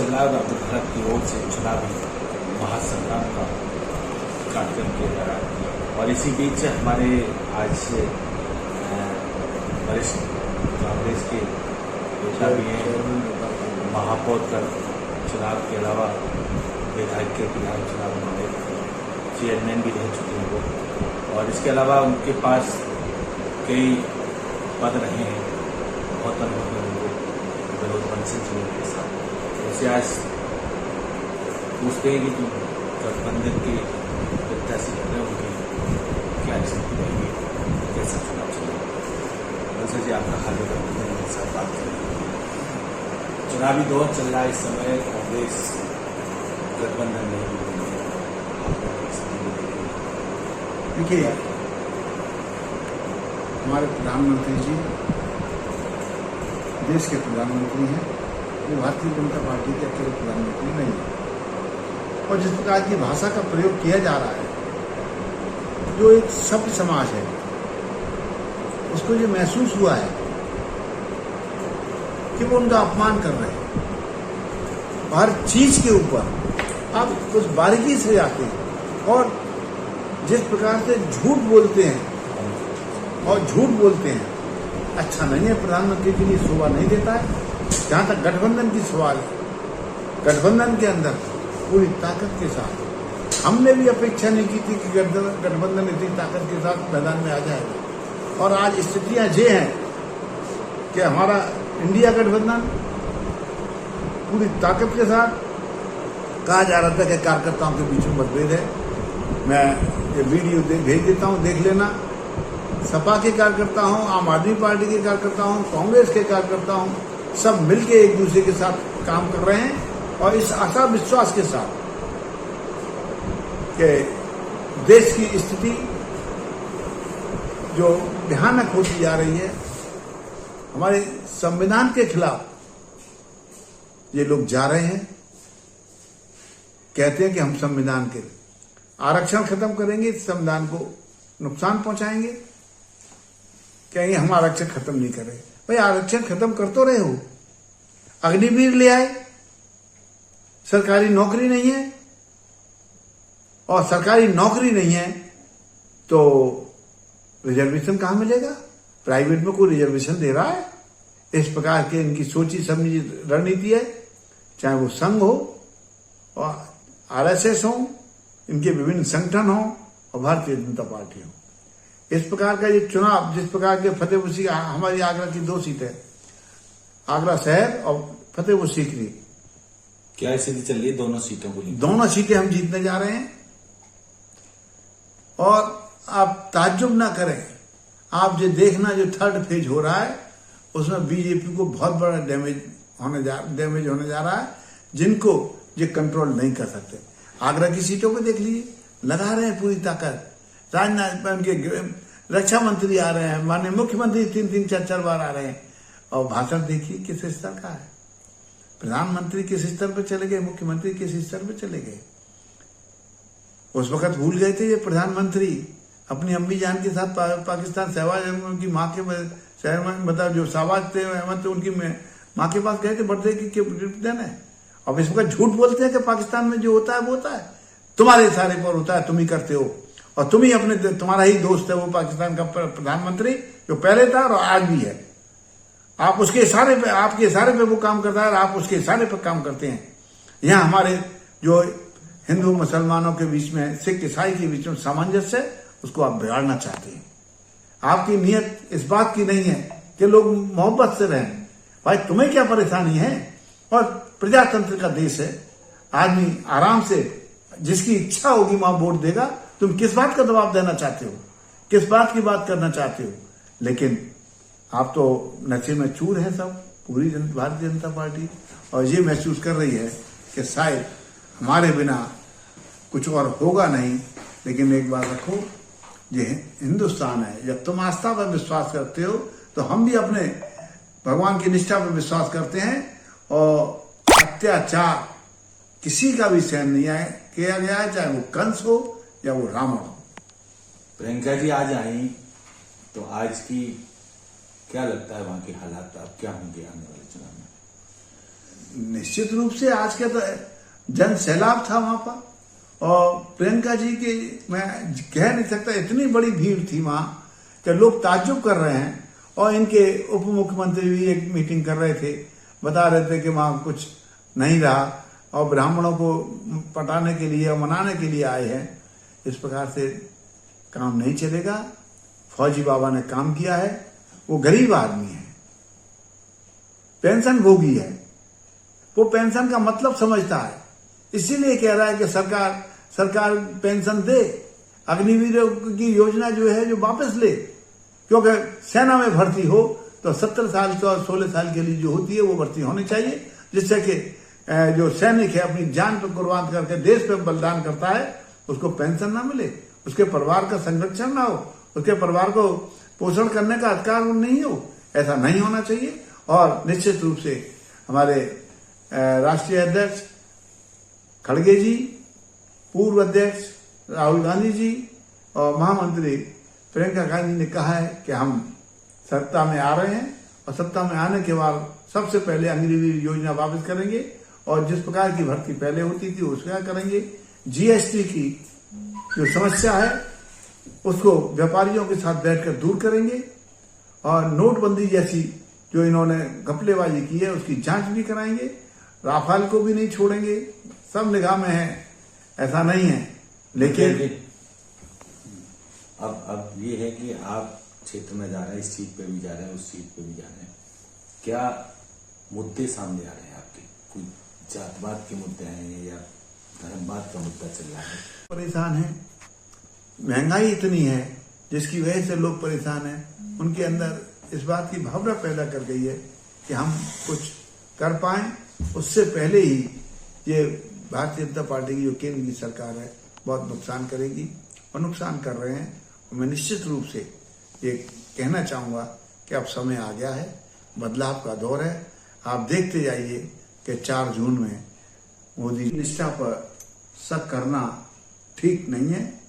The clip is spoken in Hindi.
चल रहा है और अब भारत की ओर से चुनावी महासंग्राम का कार्यक्रम किया जा रहा है। और इसी बीच हमारे आज से वरिष्ठ कांग्रेस के नेता भी हैं, महापौर का चुनाव के अलावा विधायक के विधान चुनाव में चेयरमैन भी रह चुके हैं वो, और इसके अलावा उनके पास कई पद रहे हैं बहुत अनुभवी विनोद बंसल जी के साथ। जैसे आज पूछते हैं कि तुम गठबंधन के प्रत्याशी कर रहे होंगे, क्या स्थिति रहेगी, कैसा चुनाव चलेगा। बंसल जी, आपका हाल गठबंधन के साथ बात करेंगे। चुनावी दौर चल रहा है इस समय, कांग्रेस गठबंधन नहीं है। देखिए, हमारे प्रधानमंत्री जी देश के प्रधानमंत्री हैं, वो भारतीय जनता पार्टी के अकेले प्रधानमंत्री नहीं है। और जिस प्रकार की भाषा का प्रयोग किया जा रहा है, जो एक सभ्य समाज है, उसको ये महसूस हुआ है कि वो उनका अपमान कर रहे हैं। हर चीज के ऊपर आप कुछ बारीकी से जाते हैं और जिस प्रकार से झूठ बोलते हैं अच्छा नहीं है, प्रधानमंत्री के लिए शोभा नहीं देता है। जहां तक गठबंधन की सवाल है, गठबंधन के अंदर पूरी ताकत के साथ हमने भी अपेक्षा नहीं की थी कि गठबंधन इतनी ताकत के साथ मैदान में आ जाएगा। और आज स्थितियां ये हैं कि हमारा इंडिया गठबंधन पूरी ताकत के साथ, कहा जा रहा था कि कार्यकर्ताओं के बीच में मतभेद है। मैं ये वीडियो भेज देता हूं, देख लेना। सपा के कार्यकर्ता हों, आम आदमी पार्टी के कार्यकर्ता हों, कांग्रेस के कार्यकर्ता हों, सब मिलके एक दूसरे के साथ काम कर रहे हैं और इस आशा विश्वास के साथ कि देश की स्थिति जो भयानक होती जा रही है, हमारे संविधान के खिलाफ ये लोग जा रहे हैं। कहते हैं कि हम संविधान के आरक्षण खत्म करेंगे, संविधान को नुकसान पहुंचाएंगे। कहेंगे हम आरक्षण खत्म नहीं कर रहे। भाई, आरक्षण खत्म कर तो रहे हो। अग्निवीर ले आए, सरकारी नौकरी नहीं है, और सरकारी नौकरी नहीं है तो रिजर्वेशन कहां मिलेगा? प्राइवेट में कोई रिजर्वेशन दे रहा है? इस प्रकार के इनकी सोची समझी रणनीति है, चाहे वो संघ हो और आरएसएस हो, इनके विभिन्न संगठन हो और भारतीय जनता पार्टी हो। इस प्रकार का ये चुनाव, जिस प्रकार के फतेहपुर सीकरी, हमारी आगरा की 2 सीटें, आगरा शहर और फतेहपुर सीकरी, क्या स्थिति चल रही है दोनों सीटों को? दोनों सीटें हम जीतने जा रहे हैं। और आप ताज्जुब ना करें, आप जो देखना, जो थर्ड फेज हो रहा है उसमें बीजेपी को बहुत बड़ा डैमेज होने जा रहा है, जिनको ये कंट्रोल नहीं कर सकते। आगरा की सीटों को देख लीजिए, लगा रहे हैं पूरी ताकत। राजनाथ उनके रक्षा मंत्री आ रहे हैं, माननीय मुख्यमंत्री 3-3, 4-4 बार आ रहे हैं, और भाषण देखिए किस स्तर का है। प्रधानमंत्री किस स्तर पर चले गए, मुख्यमंत्री किस स्तर पर चले गए। उस वक्त भूल गए थे ये प्रधानमंत्री अपनी अम्मी जान के साथ पाकिस्तान शहबाज उनकी माँ के मतलब जो शहबाज थे अहमद, उनकी माँ के पास गए थे बर्थडे की दिन है। अब इस वक्त झूठ बोलते हैं कि पाकिस्तान में जो होता है वो होता है, तुम्हारे इशारे पर होता है, तुम ही करते हो, और तुम ही तुम्हारा ही दोस्त है वो पाकिस्तान का प्रधानमंत्री, जो पहले था और आज भी है। आप उसके इशारे पे, आपके इशारे पे वो काम करता है और आप उसके इशारे पे काम करते हैं। यहाँ हमारे जो हिंदू मुसलमानों के बीच में, सिख ईसाई के बीच में सामंजस्य है, उसको आप बिगाड़ना चाहते हैं। आपकी नीयत इस बात की नहीं है कि लोग मोहब्बत से रहें। भाई, तुम्हें क्या परेशानी है? और प्रजातंत्र का देश है, आदमी आराम से जिसकी इच्छा होगी वहां वोट देगा। तुम किस बात का दबाव देना चाहते हो, किस बात की बात करना चाहते हो? लेकिन आप तो नशे में चूर हैं सब, पूरी भारतीय जनता पार्टी, और ये महसूस कर रही है कि शायद हमारे बिना कुछ और होगा नहीं। लेकिन एक बात रखो, ये हिंदुस्तान है, जब तुम आस्था पर विश्वास करते हो तो हम भी अपने भगवान की निष्ठा पर विश्वास करते हैं, और अत्याचार किसी का भी सहन नहीं किया गया है, चाहे वो कंस हो या वो रावण हो। प्रियंका जी आज आई, तो आज की क्या लगता है वहां के हालात अब क्या होंगे आने वाले चुनाव में? निश्चित रूप से आज के तो जन सैलाब था वहां पर, और प्रियंका जी के मैं कह नहीं सकता, इतनी बड़ी भीड़ थी वहां कि लोग ताज्जुब कर रहे हैं। और इनके उप मुख्यमंत्री भी एक मीटिंग कर रहे थे, बता रहे थे कि वहां कुछ नहीं रहा और ब्राह्मणों को पटाने के लिए और मनाने के लिए आए हैं। इस प्रकार से काम नहीं चलेगा। फौजी बाबा ने काम किया है, वो गरीब आदमी है, पेंशन भोगी है, वो पेंशन का मतलब समझता है, इसीलिए कह रहा है कि सरकार पेंशन दे, अग्निवीरों की योजना जो है जो वापस ले, क्योंकि सेना में भर्ती हो तो 70 साल तो 16 साल के लिए जो होती है वो भर्ती होनी चाहिए, जिससे कि जो सैनिक है अपनी जान पर कुर्बान करके देश पे बलिदान करता है उसको पेंशन ना मिले, उसके परिवार का संरक्षण ना हो, उसके परिवार को पोषण करने का अधिकार नहीं हो। ऐसा नहीं होना चाहिए। और निश्चित रूप से हमारे राष्ट्रीय अध्यक्ष खड़गे जी, पूर्व अध्यक्ष राहुल गांधी जी और महामंत्री प्रियंका गांधी ने कहा है कि हम सत्ता में आ रहे हैं और सत्ता में आने के बाद सबसे पहले अग्निवीर योजना वापस करेंगे और जिस प्रकार की भर्ती पहले होती थी उसका करेंगे। जीएसटी की जो समस्या है उसको व्यापारियों के साथ बैठकर दूर करेंगे और नोटबंदी जैसी जो इन्होंने घपलेबाजी की है उसकी जांच भी कराएंगे। राफेल को भी नहीं छोड़ेंगे, सब निगाह में है, ऐसा नहीं है। लेकिन अब ये है कि आप क्षेत्र में जा रहे हैं, इस सीट पे भी जा रहे हैं, उस सीट पे भी जा रहे हैं, क्या मुद्दे सामने आ रहे हैं आपके? कोई जातवाद के मुद्दे हैं या धर्मवाद का मुद्दा चल रहा है? परेशान है, महंगाई इतनी है जिसकी वजह से लोग परेशान हैं। उनके अंदर इस बात की भावना पैदा कर गई है कि हम कुछ कर पाएं, उससे पहले ही ये भारतीय जनता पार्टी की जो केंद्र की सरकार है बहुत नुकसान करेगी और नुकसान कर रहे हैं। और मैं निश्चित रूप से ये कहना चाहूंगा कि अब समय आ गया है, बदलाव का दौर है। आप देखते जाइए कि 4 जून में मोदी निष्ठा पर शक करना ठीक नहीं है।